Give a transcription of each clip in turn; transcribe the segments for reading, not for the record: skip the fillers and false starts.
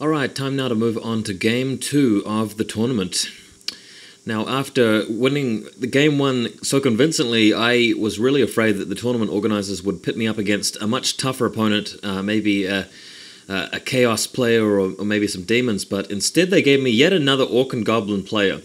Alright, time now to move on to Game 2 of the tournament. Now, after winning the Game 1 so convincingly, I was really afraid that the tournament organisers would pit me up against a much tougher opponent, maybe a Chaos player or maybe some Demons, but instead they gave me yet another Orc and Goblin player.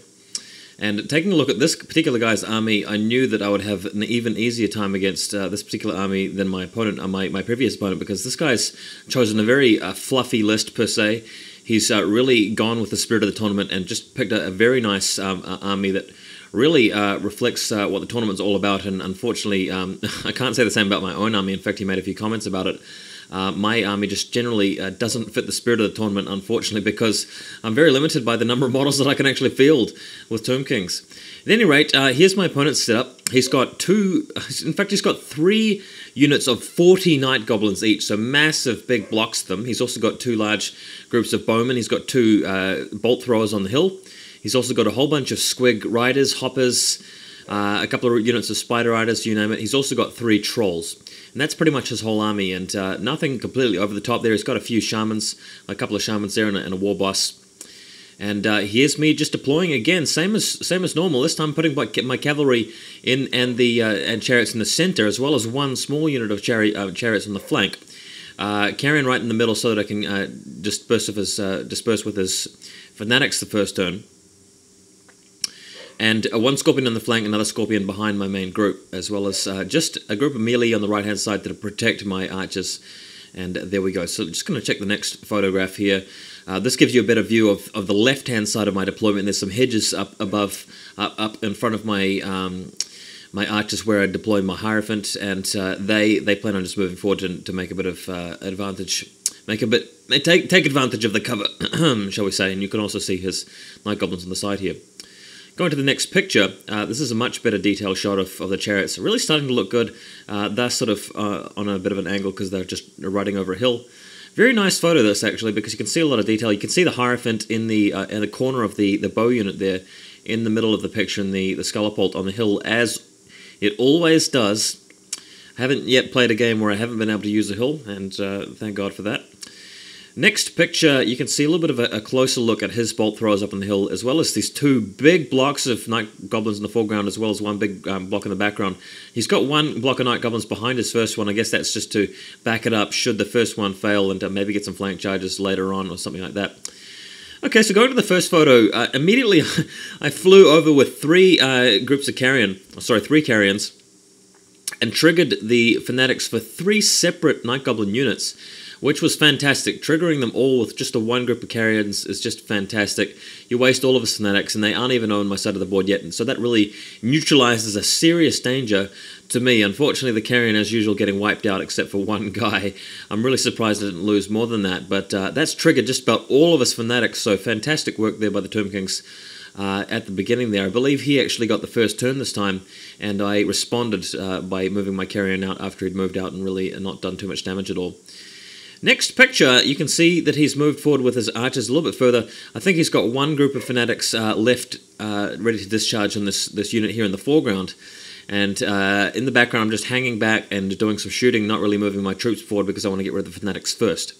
And taking a look at this particular guy's army, I knew that I would have an even easier time against this particular army than my opponent, my previous opponent, because this guy's chosen a very fluffy list per se. He's really gone with the spirit of the tournament and just picked a very nice army that really reflects what the tournament's all about. And unfortunately, I can't say the same about my own army. In fact, he made a few comments about it. My army just generally doesn't fit the spirit of the tournament, unfortunately, because I'm very limited by the number of models that I can actually field with Tomb Kings. At any rate, here's my opponent's setup. He's got he's got 3 units of 40 Night Goblins each, so massive big blocks of them. He's also got 2 large groups of Bowmen. He's got 2 Bolt Throwers on the hill. He's also got a whole bunch of Squig Riders, Hoppers, a couple of units of Spider Riders, you name it. He's also got 3 Trolls. And that's pretty much his whole army, and nothing completely over the top there. He's got a few Shamans, a couple of Shamans there, and a War Boss. And here's me just deploying again, same as normal. This time putting my cavalry in and chariots in the center, as well as 1 small unit of chariots on the flank. Carrion right in the middle so that I can disperse with his fanatics the first turn. And 1 Scorpion on the flank, another Scorpion behind my main group, as well as just a group of melee on the right-hand side to protect my archers. And there we go. So just going to check the next photograph here. This gives you a better view of the left-hand side of my deployment. There's some hedges up in front of my my archers where I deploy my Hierophant, and they plan on just moving forward to make a bit of advantage. Take advantage of the cover, shall we say. And you can also see his Night Goblins on the side here. Going to the next picture, this is a much better detail shot of the chariots. Really starting to look good. They're sort of on a bit of an angle because they're just riding over a hill. Very nice photo this actually, because you can see a lot of detail. You can see the Hierophant in the corner of the bow unit there, in the middle of the picture, and the Scullipult on the hill, as it always does. I haven't yet played a game where I haven't been able to use a hill, and thank God for that. Next picture, you can see a little bit of a closer look at his Bolt Throwers up on the hill, as well as these 2 big blocks of Night Goblins in the foreground, as well as 1 big block in the background. He's got 1 block of Night Goblins behind his first one. I guess that's just to back it up should the first one fail and maybe get some flank charges later on or something like that. Okay, so going to the first photo, immediately I flew over with 3 groups of three Carrions, and triggered the Fanatics for 3 separate Night Goblin units, which was fantastic. Triggering them all with just a 1 group of Carrions is just fantastic. You waste all of his Fanatics, and they aren't even on my side of the board yet, and so that really neutralizes a serious danger to me. Unfortunately, the Carrion, as usual, getting wiped out except for 1 guy. I'm really surprised I didn't lose more than that, but that's triggered just about all of his Fanatics, so fantastic work there by the Tomb Kings at the beginning there. I believe he actually got the first turn this time, and I responded by moving my Carrion out after he'd moved out and really not done too much damage at all. Next picture, you can see that he's moved forward with his archers a little bit further. I think he's got 1 group of Fanatics left ready to discharge on this unit here in the foreground. And in the background, I'm just hanging back and doing some shooting, not really moving my troops forward because I want to get rid of the Fanatics first.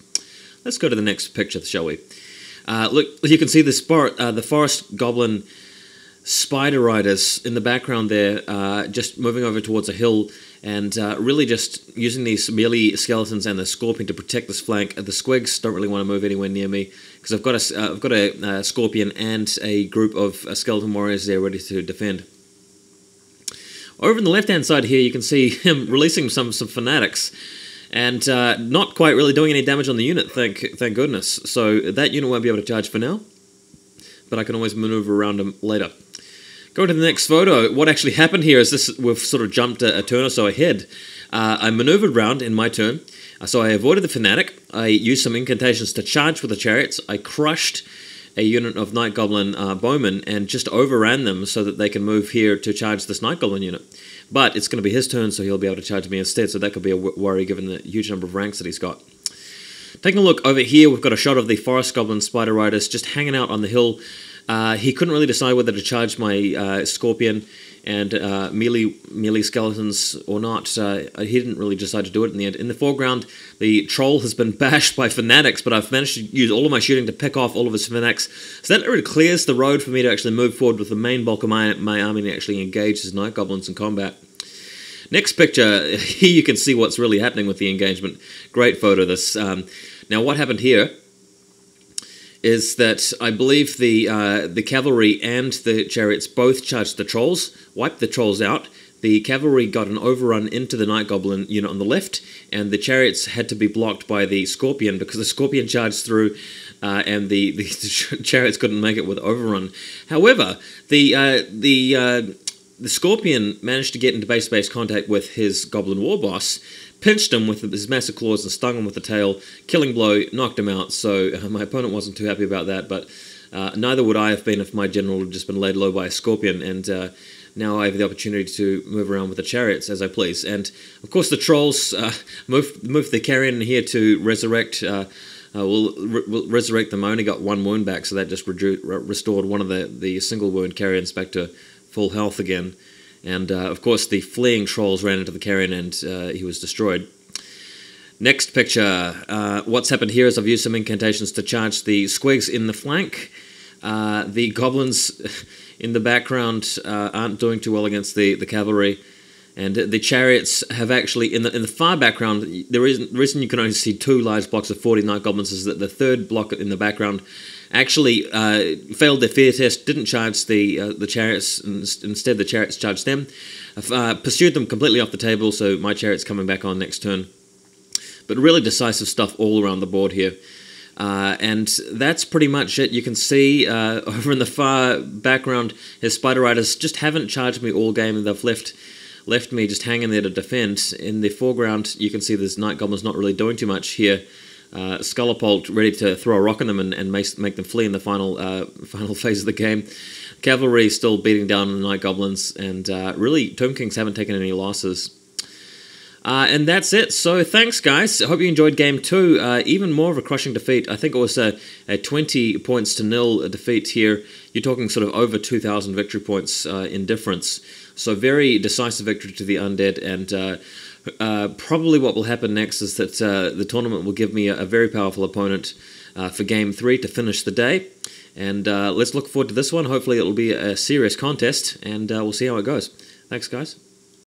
Let's go to the next picture, shall we? Look, you can see the Forest Goblin Spider Riders in the background there, just moving over towards a hill, and really just using these melee skeletons and the Scorpion to protect this flank. The Squigs don't really want to move anywhere near me because I've got a Scorpion and a group of skeleton warriors there ready to defend. Over on the left-hand side here, you can see him releasing some Fanatics, and not quite really doing any damage on the unit, thank goodness. So that unit won't be able to charge for now, but I can always maneuver around him later. Go to the next photo. What actually happened here is we've sort of jumped a turn or so ahead. I maneuvered round in my turn, so I avoided the Fanatic. I used some incantations to charge with the chariots. I crushed a unit of Night Goblin Bowmen and just overran them so that they can move here to charge this Night Goblin unit. But it's going to be his turn, so he'll be able to charge me instead, so that could be a worry given the huge number of ranks that he's got. Taking a look over here, we've got a shot of the Forest Goblin Spider Riders just hanging out on the hill. He couldn't really decide whether to charge my Scorpion and melee skeletons or not, he didn't really decide to do it in the end. In the foreground, the troll has been bashed by fanatics, but I've managed to use all of my shooting to pick off all of his fanatics. So that really clears the road for me to actually move forward with the main bulk of my army and actually engage his night goblins in combat. Next picture, here you can see what's really happening with the engagement. Great photo, this. Now what happened here is that I believe the cavalry and the chariots both charged the trolls, wiped the trolls out. The cavalry got an overrun into the night goblin unit on the left, and the chariots had to be blocked by the scorpion because the scorpion charged through, and the chariots couldn't make it with overrun. However, the scorpion managed to get into base-to-base contact with his goblin war boss, pinched him with his massive claws and stung him with the tail, killing blow, knocked him out. So my opponent wasn't too happy about that, but neither would I have been if my general had just been laid low by a scorpion, and now I have the opportunity to move around with the chariots as I please. And of course the trolls moved the carrion here to resurrect. We'll resurrect them. I only got 1 wound back, so that just restored one of the single wound carrions back to full health again. And of course the fleeing trolls ran into the carrion and he was destroyed. Next picture. What's happened here is I've used some incantations to charge the squigs in the flank. The goblins in the background aren't doing too well against the cavalry. And the chariots have actually, in the far background, the reason you can only see 2 large blocks of 40 night goblins is that the third block in the background actually failed their fear test, didn't charge the chariots, instead the chariots charged them. Pursued them completely off the table, so my chariot's coming back on next turn. But really decisive stuff all around the board here. And that's pretty much it. You can see over in the far background, his Spider Riders just haven't charged me all game, and they've left me just hanging there to defend. In the foreground, you can see this Night Goblin's not really doing too much here. Scullipult ready to throw a rock on them and make them flee in the final phase of the game. Cavalry still beating down the Night Goblins, and really Tomb Kings haven't taken any losses. And that's it. So thanks, guys. I hope you enjoyed Game 2. Even more of a crushing defeat. I think it was a 20 points to 0 defeat here. You're talking sort of over 2,000 victory points in difference. So very decisive victory to the Undead, and probably what will happen next is that the tournament will give me a very powerful opponent for Game 3 to finish the day. And let's look forward to this one. Hopefully it will be a serious contest, and we'll see how it goes. Thanks, guys.